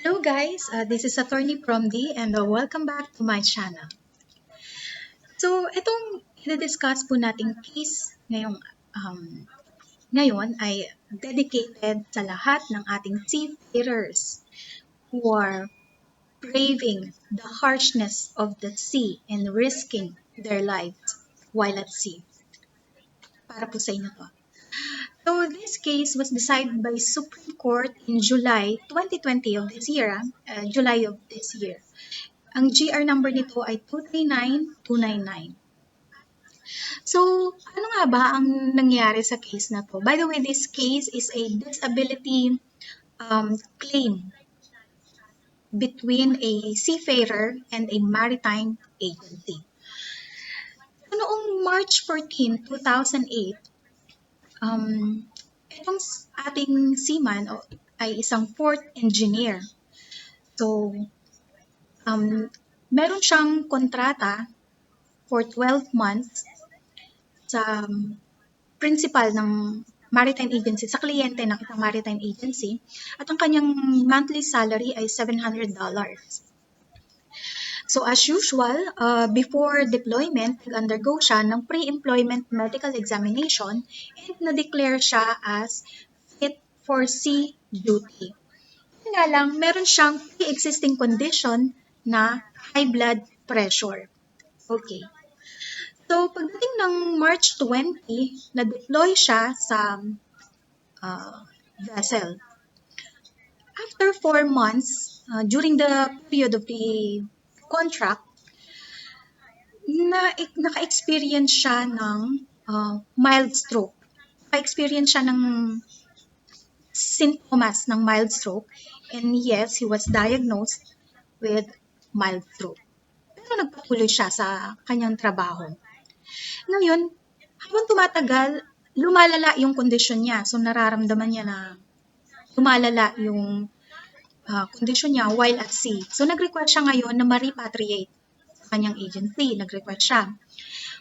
Hello guys, this is Attorney Promdi and welcome back to my channel. So, itong i-discuss po nating case ngayon ay dedicated sa lahat ng ating seafarers who are braving the harshness of the sea and risking their lives while at sea. Para po sa inyo to. So, this case was decided by Supreme Court in July 2020 of this year, July of this year. Ang GR number nito ay 239299. So, ano nga ba ang nangyari sa case na to? By the way, this case is a disability claim between a seafarer and a maritime agency. So, noong March 14, 2008, itong ating seaman ay isang port engineer. So, meron siyang kontrata for 12 months sa principal ng maritime agency, sa kliyente ng isang maritime agency, at ang kanyang monthly salary ay $700. So as usual, before deployment, nag-undergo siya ng pre-employment medical examination and na-declare siya as fit for sea duty. Nga lang, meron siyang pre-existing condition na high blood pressure. Okay. So, pagdating ng March 20, na-deploy siya sa vessel. After 4 months, during the period of the contract, naka-experience siya ng mild stroke. Naka-experience siya ng symptoms ng mild stroke. And yes, he was diagnosed with mild stroke. Pero nagpatuloy siya sa kanyang trabaho. Ngayon, habang tumatagal, lumalala yung kondisyon niya. So, nararamdaman niya na lumalala yung kondisyon niya while at sea. So, nag-request siya ngayon na ma-repatriate sa kanyang agency. Nag-request siya.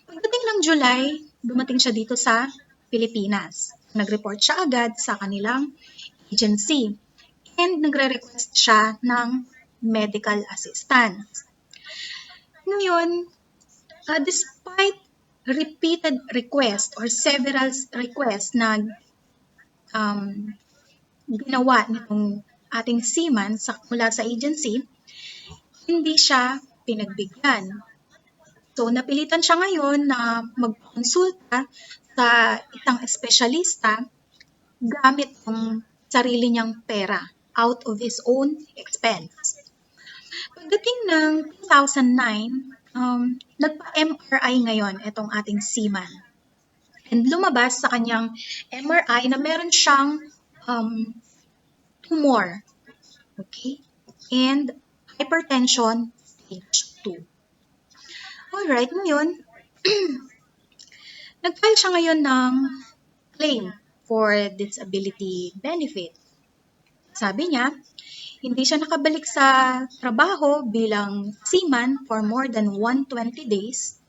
Pagdating ng July, dumating siya dito sa Pilipinas. Nag-report siya agad sa kanilang agency. And nagre-request siya ng medical assistance. Ngayon, despite repeated request or several requests na ginawa nitong ating seaman mula sa agency, hindi siya pinagbigyan. So, napilitan siya ngayon na magkonsulta sa isang espesyalista gamit ang sarili niyang pera out of his own expense. Pagdating ng 2009, nagpa-MRI ngayon itong ating seaman. And lumabas sa kanyang MRI na meron siyang tumor. Okay? And hypertension stage 2. Alright, ngayon, nag-file siya ngayon ng claim for disability benefit. Sabi niya, hindi siya nakabalik sa trabaho bilang seaman for more than 120 days.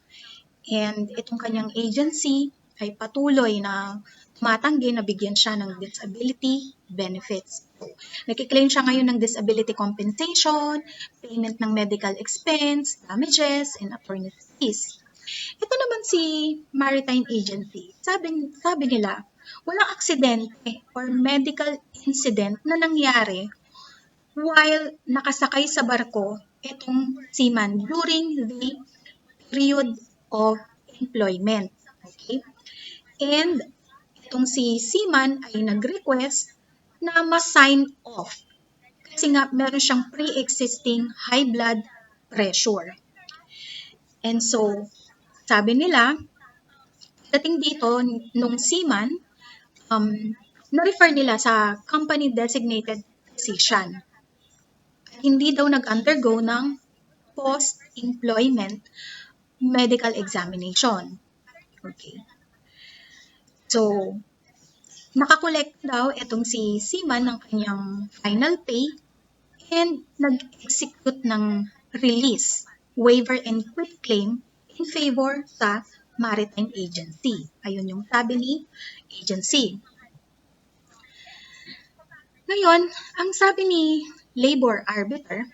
And itong kanyang agency ay patuloy na tumatanggi na bigyan siya ng disability benefits. So, nakiklaim siya ngayon ng disability compensation, payment ng medical expense, damages, and attorney's fees. Ito naman si Maritime Agency. Sabi nila, walang aksidente or medical incident na nangyari while nakasakay sa barko itong seaman during the period of employment. Okay? And itong si seaman ay nag-request na ma-sign off kasi nga meron siyang pre-existing high blood pressure. And so, sabi nila, dating dito nung seaman, na-refer nila sa company designated physician. Hindi daw nag-undergo ng post-employment medical examination. Okay. So, nakakolekt daw itong si seaman ng kanyang final pay and nag-execute ng release, waiver and quit claim in favor sa maritime agency. Ayun yung sabi ni agency. Ngayon, ang sabi ni labor arbiter,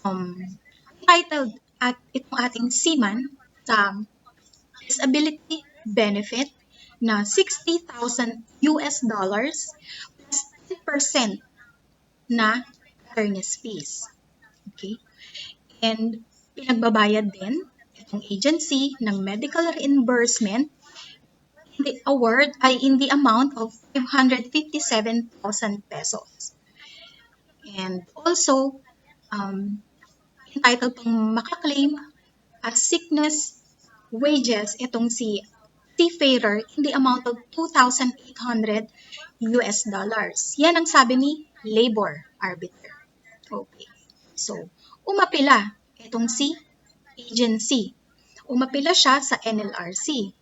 entitled at itong ating seaman sa disability benefit na $60,000 plus 10% na attorney's fees. Okay? And pinagbabayad din itong agency ng medical reimbursement in the award ay in the amount of 557,000 pesos. And also, entitled pang makaklaim as sickness wages itong si seafarer in the amount of 2,800 US dollars. Yan ang sabi ni labor arbiter. Okay. So, umapila itong si agency. Umapila siya sa NLRC.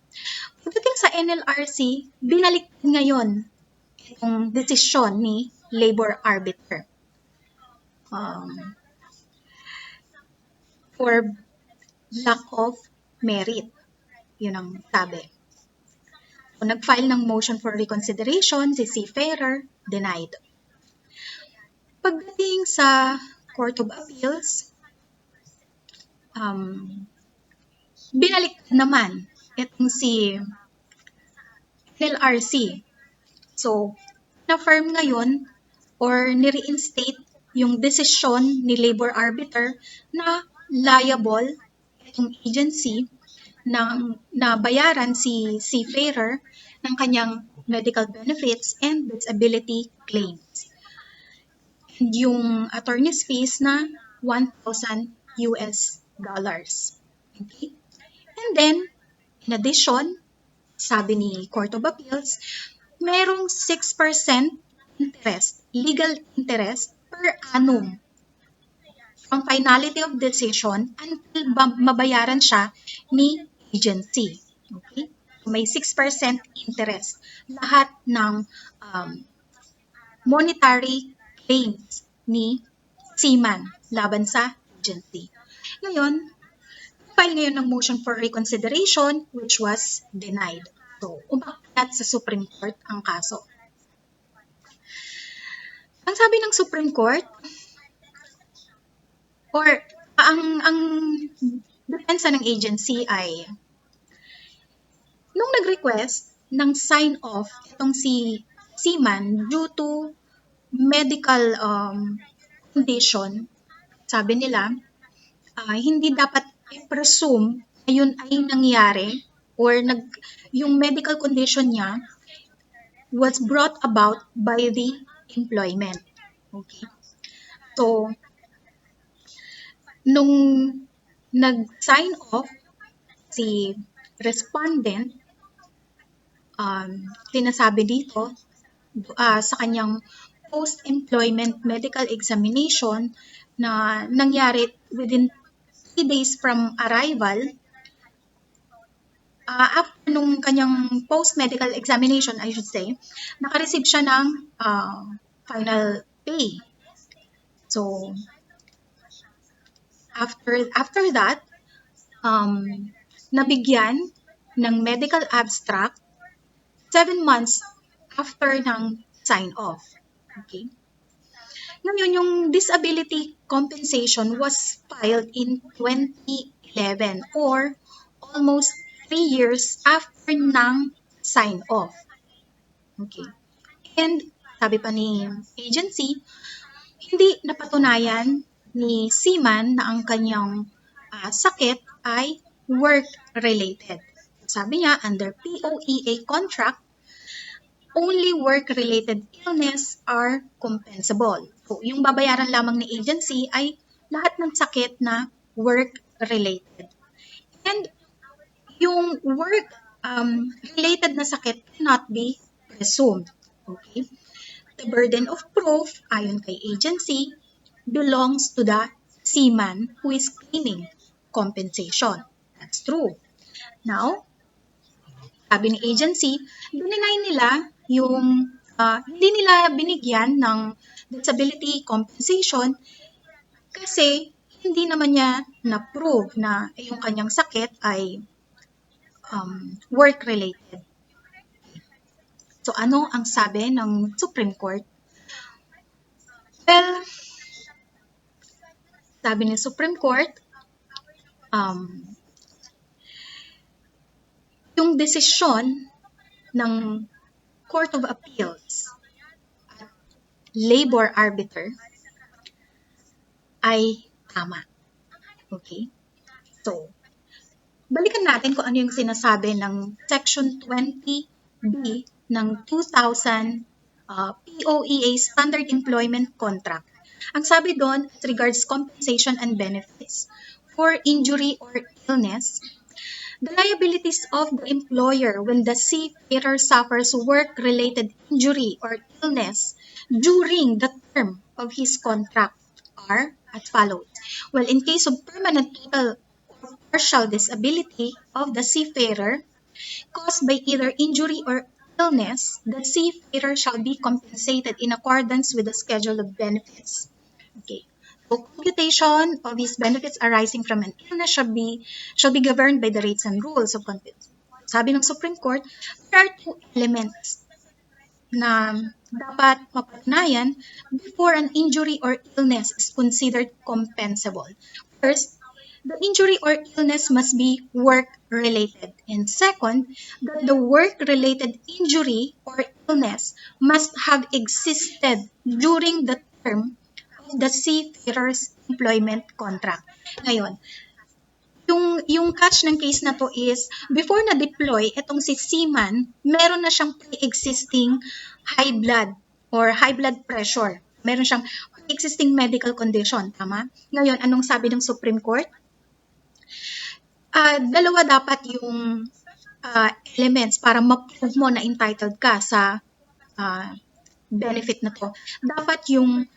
Pagdating sa NLRC, binalik ngayon itong desisyon ni labor arbiter. For lack of merit. Yun ang sabi. So, nag-file ng motion for reconsideration si seafarer, denied. Pagdating sa Court of Appeals, binalik naman itong si NLRC. So, na-affirm ngayon or ni-reinstate yung desisyon ni labor arbiter na liable itong agency na bayaran si seafarer ng kanyang medical benefits and disability claims. And yung attorney's fees na 1,000 US dollars. Okay? And then, in addition, sabi ni Court of Appeals, merong 6% interest, legal interest per annum from finality of decision until mabayaran siya ni agency. Okay? May 6% interest. Lahat ng monetary claims ni Seaman laban sa agency. Ngayon, file ngayon ng motion for reconsideration which was denied. So, umakyat sa Supreme Court ang kaso. Ang sabi ng Supreme Court, or ang depensa ng agency ay nung nag-request ng sign-off itong si Seaman due to medical condition, sabi nila, hindi dapat i-presume na yun ay nangyari or yung medical condition niya was brought about by the employment. Okay? So, nung nag-sign off si respondent, sinasabi dito sa kanyang post-employment medical examination na nangyari within 3 days from arrival, after nung kanyang post-medical examination, I should say, nakareceive siya ng final pay. So, after that, nabigyan ng medical abstract 7 months after ng sign-off. Okay? Ngayon, yung disability compensation was filed in 2011 or almost 3 years after ng sign-off. Okay? And sabi pa ni agency, hindi napatunayan ni Seaman na ang kanyang sakit ay work-related. Sabi niya, under POEA contract, only work-related illness are compensable. So, yung babayaran lamang ni agency ay lahat ng sakit na work-related. And yung work-related na sakit cannot be presumed. Okay? The burden of proof, ayon kay agency, belongs to the seaman who is claiming compensation. That's true. Now, sabi ni agency, dininay nila yung hindi nila binigyan ng disability compensation kasi hindi naman niya na-prove na yung kanyang sakit ay work-related. So ano ang sabi ng Supreme Court? Well, sabi ng Supreme Court, um, yung desisyon ng Court of Appeals at labor arbiter ay tama. Okay? So, balikan natin kung ano yung sinasabi ng Section 20B ng 2000 POEA Standard Employment Contract. Ang sabi doon, as regards compensation and benefits for injury or illness, the liabilities of the employer when the seafarer suffers work-related injury or illness during the term of his contract are as follows. Well, in case of permanent total or partial disability of the seafarer caused by either injury or illness, the seafarer shall be compensated in accordance with the schedule of benefits. Okay. So computation of his benefits arising from an illness shall be governed by the rates and rules of compensation. Sabi ng Supreme Court, there are two elements na dapat mapatunayan before an injury or illness is considered compensable. First, the injury or illness must be work-related. And second, that the work-related injury or illness must have existed during the term of the seafarer's employment contract. Ngayon, yung catch ng case na to is, before na-deploy, itong si Seaman, meron na siyang pre-existing high blood or high blood pressure. Meron siyang pre-existing medical condition, tama? Ngayon, anong sabi ng Supreme Court? Dalawa dapat yung elements para ma-prove mo na entitled ka sa benefit na to. Dapat yung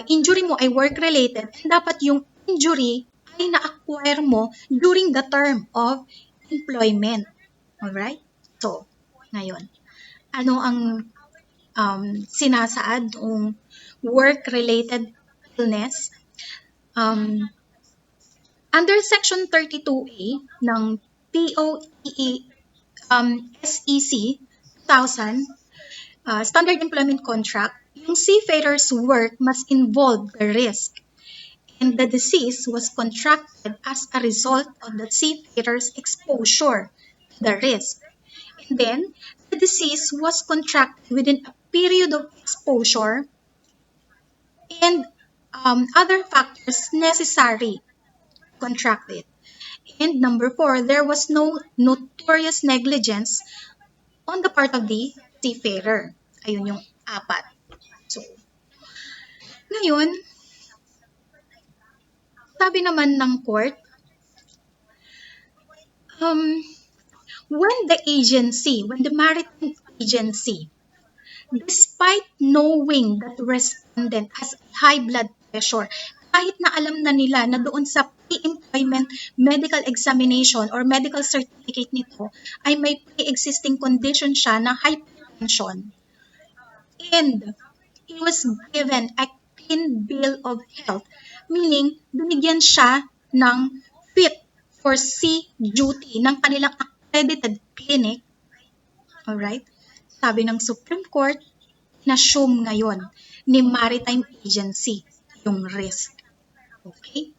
injury mo ay work-related and dapat yung injury ay na-acquire mo during the term of employment. Alright? So, ngayon, ano ang sinasaad ng work-related illness? Under Section 32A ng POEA SEC 2000 Standard Employment Contract, yung seafarer's work must involve the risk and the disease was contracted as a result of the seafarer's exposure to the risk. And then, the disease was contracted within a period of exposure and other factors necessary to contract it. And number 4, there was no notorious negligence on the part of the seafarer. Ayun yung 4. So, ngayon, sabi naman ng court, when the maritime agency, despite knowing that the respondent has high blood pressure, kahit na alam na nila na doon sa pre-employment medical examination or medical certificate nito ay may pre-existing condition siya na hypertension, and he was given a clean bill of health, meaning binigyan siya ng fit for sea duty ng kanilang accredited clinic. Alright? Sabi ng Supreme Court, na-assume ngayon ni Maritime Agency yung risk. Okay?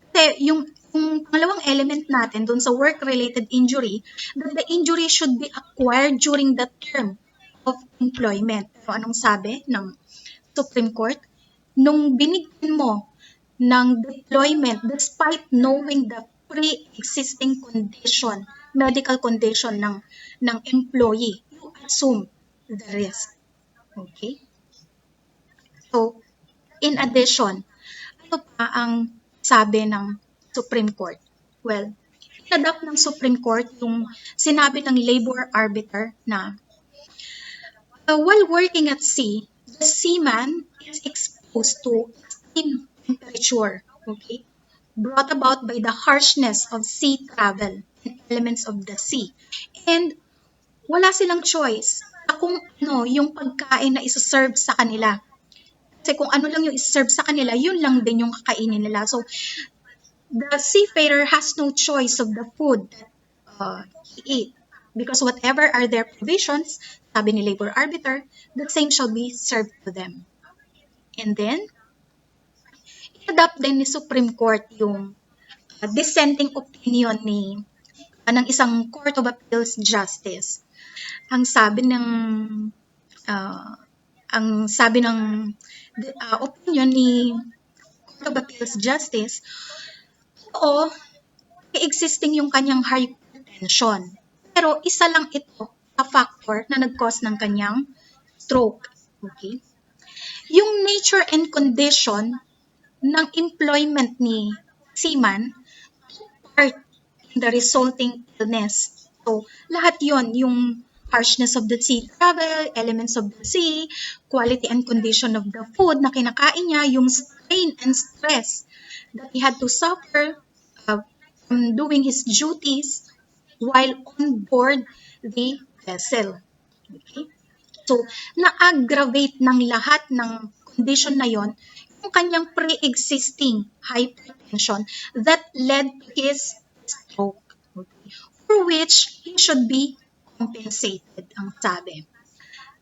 Kasi yung pangalawang element natin dun sa work-related injury, that the injury should be acquired during the term of employment. Pero anong sabi ng Supreme Court? Nung binigyan mo ng deployment despite knowing the pre-existing condition, medical condition ng employee, you assume the risk. Okay? So, in addition, ano pa ang sabi ng Supreme Court? Well, in-adopt ng Supreme Court yung sinabi ng labor arbiter na while working at sea, the seaman is exposed to extreme temperature, okay, brought about by the harshness of sea travel and elements of the sea. And wala silang choice kung ano yung pagkain na isa-serve sa kanila. Kasi kung ano lang yung isa-serve sa kanila, yun lang din yung kakainin nila. So, the seafarer has no choice of the food that he eat. Because whatever are their provisions, sabi ni labor arbiter, the same shall be served to them. And then, i-adapt din ni Supreme Court yung dissenting opinion ng isang Court of Appeals Justice. Ang sabi ng ah, opinion ni Court of Appeals Justice, oo, existing yung kanyang hypertension. Pero isa lang ito a factor na nag-cause ng kanyang stroke. Okay? Yung nature and condition ng employment ni Seaman part in the resulting illness. So, lahat yon, yung harshness of the sea travel, elements of the sea, quality and condition of the food na kinakain niya, yung strain and stress that he had to suffer from doing his duties while on board the vessel. Okay? So, na-aggravate ng lahat ng condition na yon yung kanyang pre-existing hypertension that led to his stroke. Okay? For which he should be compensated, ang sabi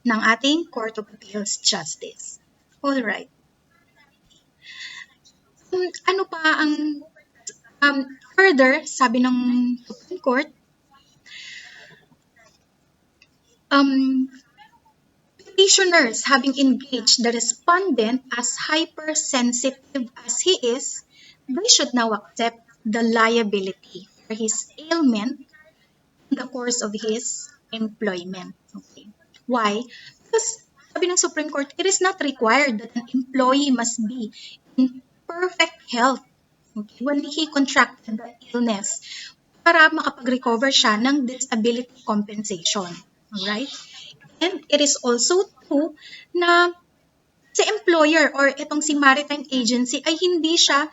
ng ating Court of Appeals Justice. Alright. Ano pa ang further, sabi ng Supreme Court, petitioners having engaged the respondent as hypersensitive as he is, they should now accept the liability for his ailment in the course of his employment. Okay. Why? Because sabi ng Supreme Court, it is not required that an employee must be in perfect health, okay, when he contracted the illness para makapag-recover siya ng disability compensation. Alright? And it is also true na si employer or itong si maritime agency ay hindi siya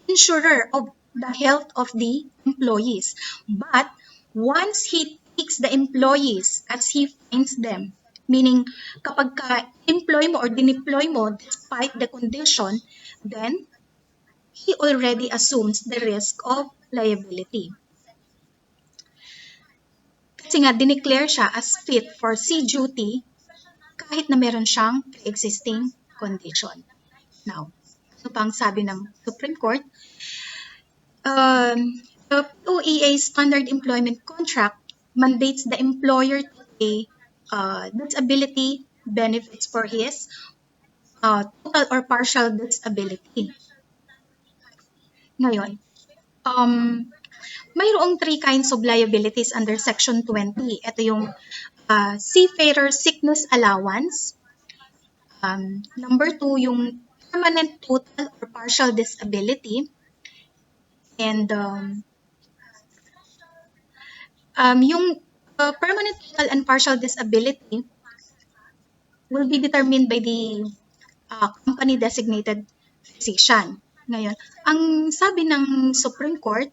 insurer of the health of the employees. But once he takes the employees as he finds them, meaning kapag ka-employ mo or dineploy mo despite the condition, then he already assumes the risk of liability. Kasi nga, dineclare siya as fit for sea duty kahit na meron siyang pre-existing condition. Now, ano pa ang sabi ng Supreme Court? The OEA standard employment contract mandates the employer to pay disability benefits for his total or partial disability. Ngayon, mayroong 3 kinds of liabilities under Section 20. Ito yung seafarer sickness allowance. Number 2, yung permanent total or partial disability. And yung permanent total and partial disability will be determined by the company designated physician. Ngayon, ang sabi ng Supreme Court,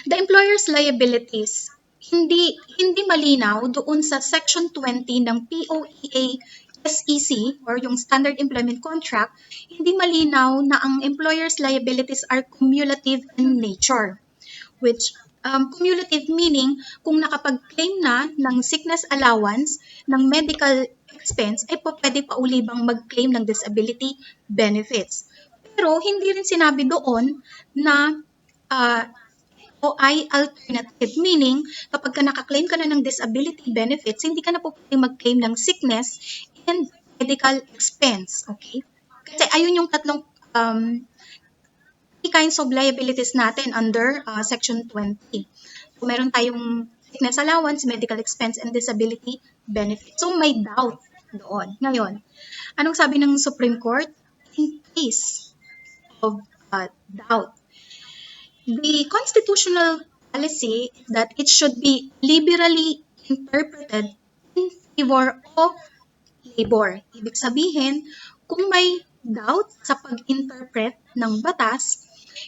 the employer's liabilities hindi malinaw doon sa Section 20 ng POEA SEC or yung Standard Employment Contract, hindi malinaw na ang employer's liabilities are cumulative in nature. Which, cumulative meaning, kung nakapag-claim na ng sickness allowance, ng medical expense, ay pwede pa uli bang mag-claim ng disability benefits. Pero hindi rin sinabi doon na ito ay alternative, meaning kapag ka nakaklaim ka na ng disability benefits, hindi ka na po pwede mag-claim ng sickness and medical expense. Okay? Kasi ayun yung tatlong kinds of liabilities natin under Section 20. So, meron tayong sickness allowance, medical expense, and disability benefit. So, may doubt doon. Ngayon, anong sabi ng Supreme Court? In case of doubt, the constitutional policy is that it should be liberally interpreted in favor of labor. Ibig sabihin, kung may doubt sa pag-interpret ng batas,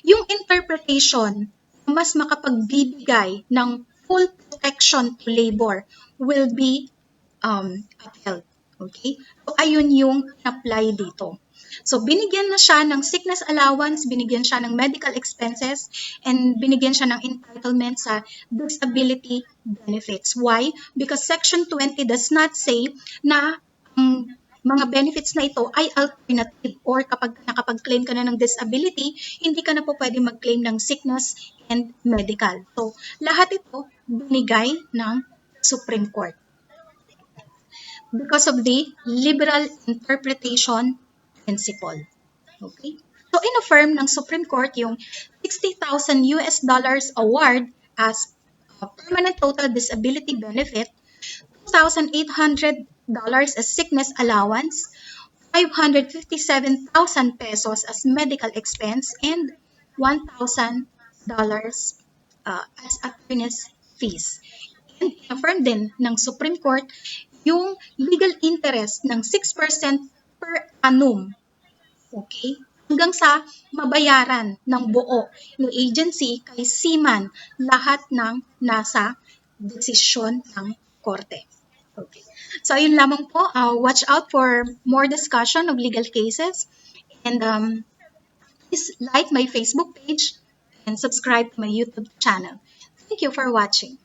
yung interpretation na mas makapagbibigay ng full protection to labor will be upheld. Okay? So, ayun yung apply dito. So, binigyan na siya ng sickness allowance, binigyan siya ng medical expenses, and binigyan siya ng entitlement sa disability benefits. Why? Because Section 20 does not say na mga benefits na ito ay alternative or kapag nakapag-claim ka na ng disability, hindi ka na po pwede mag-claim ng sickness and medical. So, lahat ito binigay ng Supreme Court because of the liberal interpretation principle. Okay? So, in-affirm ng Supreme Court yung $60,000 award as a permanent total disability benefit, $2,800 as sickness allowance, 557,000 pesos as medical expense, and $1,000 as attorney's fees. And affirm din ng Supreme Court yung legal interest ng 6% per annum. Okay? Hanggang sa mabayaran ng buo ng agency kay Seaman lahat ng nasa desisyon ng korte. Okay. So, ayun lamang po. Watch out for more discussion of legal cases. And please like my Facebook page and subscribe to my YouTube channel. Thank you for watching.